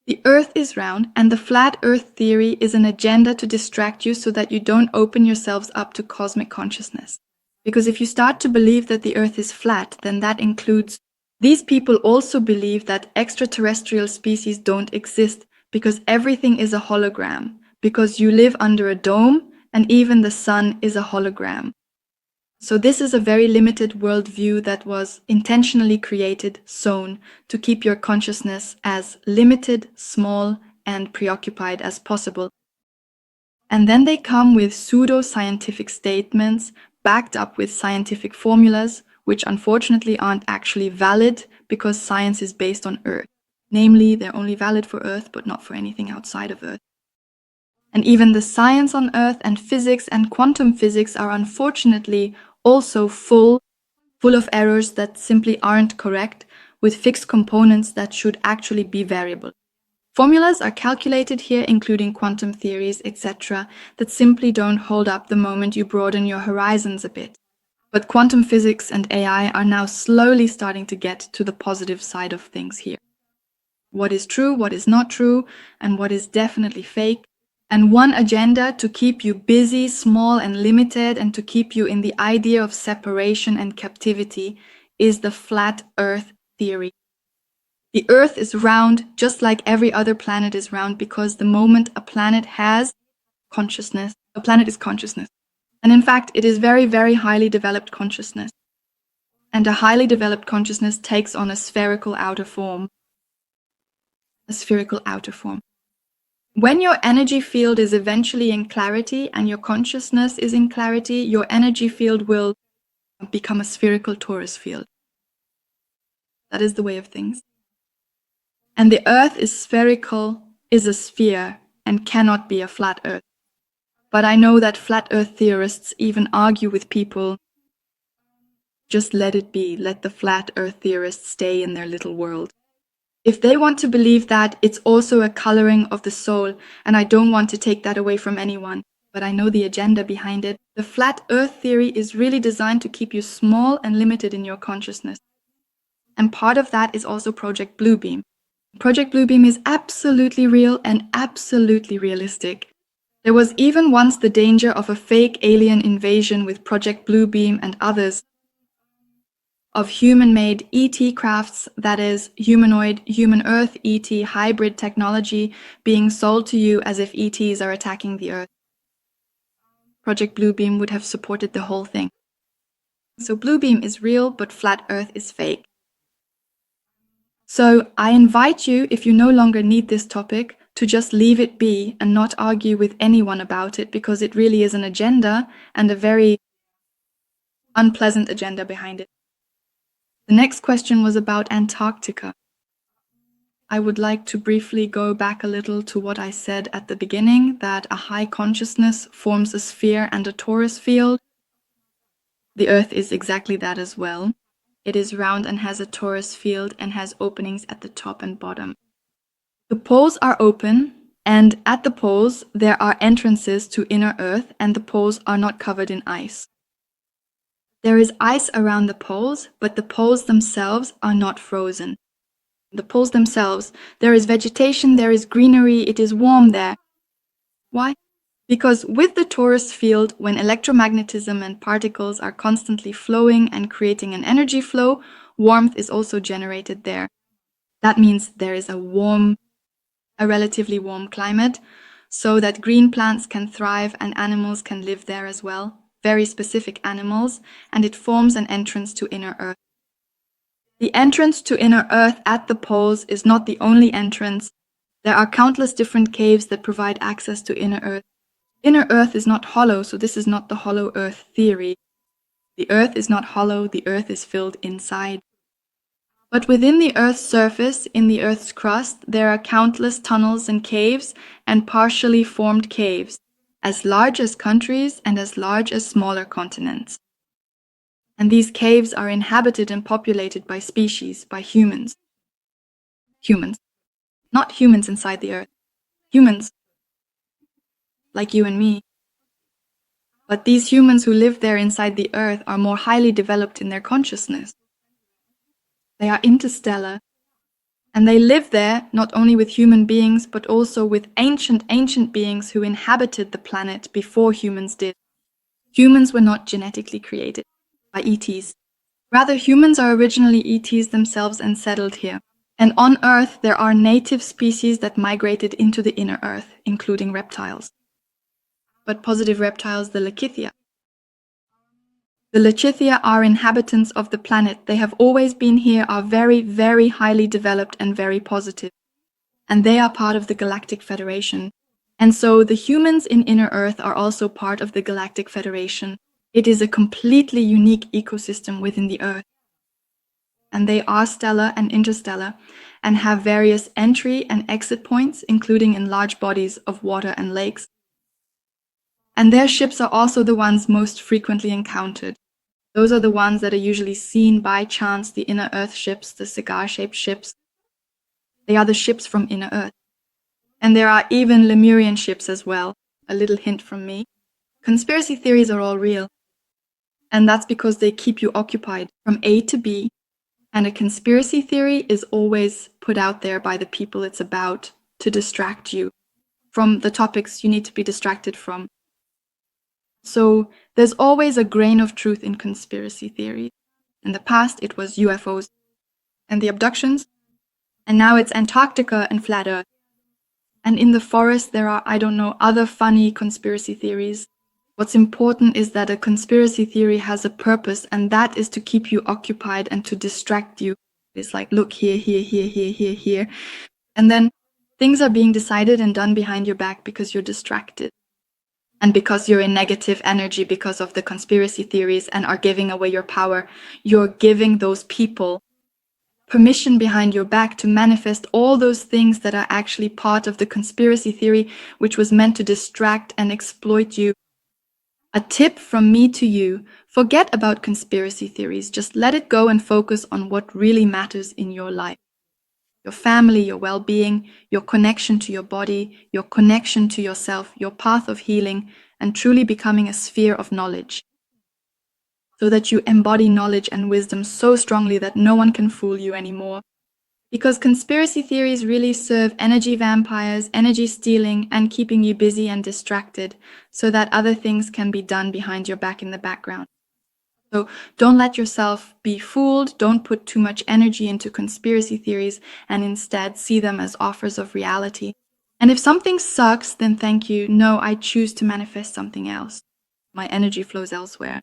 The Earth is round, and the flat Earth theory is an agenda to distract you so that you don't open yourselves up to cosmic consciousness. Because if you start to believe that the Earth is flat, then that includes these people also believe that extraterrestrial species don't exist because everything is a hologram, because you live under a dome and even the sun is a hologram. So this is a very limited worldview that was intentionally created, sown, to keep your consciousness as limited, small, and preoccupied as possible. And then they come with pseudo-scientific statements backed up with scientific formulas, which unfortunately aren't actually valid because science is based on Earth. Namely, they're only valid for Earth, but not for anything outside of Earth. And even the science on Earth and physics and quantum physics are unfortunately also full of errors that simply aren't correct, with fixed components that should actually be variable. Formulas are calculated here, including quantum theories, etc., that simply don't hold up the moment you broaden your horizons a bit. But quantum physics and AI are now slowly starting to get to the positive side of things here. What is true, what is not true, and what is definitely fake. And one agenda to keep you busy, small, and limited, and to keep you in the idea of separation and captivity is the flat Earth theory. The Earth is round, just like every other planet is round, because the moment a planet has consciousness, a planet is consciousness. And in fact, it is very, very highly developed consciousness. And a highly developed consciousness takes on a spherical outer form. A spherical outer form. When your energy field is eventually in clarity and your consciousness is in clarity, your energy field will become a spherical torus field. That is the way of things. And the Earth is spherical, is a sphere, and cannot be a flat Earth. But I know that flat Earth theorists even argue with people. Just let it be. Let the flat Earth theorists stay in their little world. If they want to believe that, it's also a coloring of the soul, and I don't want to take that away from anyone, but I know the agenda behind it. The flat Earth theory is really designed to keep you small and limited in your consciousness. And part of that is also Project Bluebeam. Project Bluebeam is absolutely real and absolutely realistic. There was even once the danger of a fake alien invasion with Project Bluebeam and others, of human-made ET crafts, that is, humanoid, human-Earth ET hybrid technology being sold to you as if ETs are attacking the Earth. Project Bluebeam would have supported the whole thing. So Bluebeam is real, but flat Earth is fake. So I invite you, if you no longer need this topic, to just leave it be and not argue with anyone about it, because it really is an agenda and a very unpleasant agenda behind it. The next question was about Antarctica. I would like to briefly go back a little to what I said at the beginning, that a high consciousness forms a sphere and a torus field. The Earth is exactly that as well. It is round and has a torus field and has openings at the top and bottom. The poles are open, and at the poles there are entrances to inner Earth, and the poles are not covered in ice. There is ice around the poles, but the poles themselves are not frozen. The poles themselves, there is vegetation, there is greenery, it is warm there. Why? Because with the torus field, when electromagnetism and particles are constantly flowing and creating an energy flow, warmth is also generated there. That means there is a relatively warm climate, so that green plants can thrive and animals can live there as well, very specific animals, and it forms an entrance to inner Earth. The entrance to inner Earth at the poles is not the only entrance. There are countless different caves that provide access to inner Earth. Inner Earth is not hollow, so this is not the hollow Earth theory. The Earth is not hollow, the Earth is filled inside. But within the Earth's surface, in the Earth's crust, there are countless tunnels and caves and partially formed caves, as large as countries and as large as smaller continents. And these caves are inhabited and populated by species, by humans. Humans. Not humans inside the Earth. Humans. Like you and me. But these humans who live there inside the Earth are more highly developed in their consciousness. They are interstellar. And they live there not only with human beings, but also with ancient beings who inhabited the planet before humans did. Humans were not genetically created by ETs. Rather, humans are originally ETs themselves and settled here. And on Earth, there are native species that migrated into the inner Earth, including reptiles. But positive reptiles, the Lechithia. The Lechithia are inhabitants of the planet. They have always been here, are very, very highly developed and very positive. And they are part of the Galactic Federation. And so the humans in inner Earth are also part of the Galactic Federation. It is a completely unique ecosystem within the Earth. And they are stellar and interstellar and have various entry and exit points, including in large bodies of water and lakes. And their ships are also the ones most frequently encountered. Those are the ones that are usually seen by chance, the inner Earth ships, the cigar-shaped ships. They are the ships from inner Earth. And there are even Lemurian ships as well. A little hint from me. Conspiracy theories are all real. And that's because they keep you occupied from A to B. And a conspiracy theory is always put out there by the people it's about to distract you from the topics you need to be distracted from. So there's always a grain of truth in conspiracy theories. In the past, it was UFOs and the abductions. And now it's Antarctica and flat Earth. And in the forest, there are, other funny conspiracy theories. What's important is that a conspiracy theory has a purpose, and that is to keep you occupied and to distract you. It's like, look here, here, here, here, here, here. And then things are being decided and done behind your back because you're distracted. And because you're in negative energy because of the conspiracy theories and are giving away your power, you're giving those people permission behind your back to manifest all those things that are actually part of the conspiracy theory, which was meant to distract and exploit you. A tip from me to you, forget about conspiracy theories. Just let it go and focus on what really matters in your life. Your family, your well-being, your connection to your body, your connection to yourself, your path of healing, and truly becoming a sphere of knowledge. So that you embody knowledge and wisdom so strongly that no one can fool you anymore. Because conspiracy theories really serve energy vampires, energy stealing, and keeping you busy and distracted so that other things can be done behind your back in the background. So don't let yourself be fooled. Don't put too much energy into conspiracy theories and instead see them as offers of reality. And if something sucks, then thank you. No, I choose to manifest something else. My energy flows elsewhere.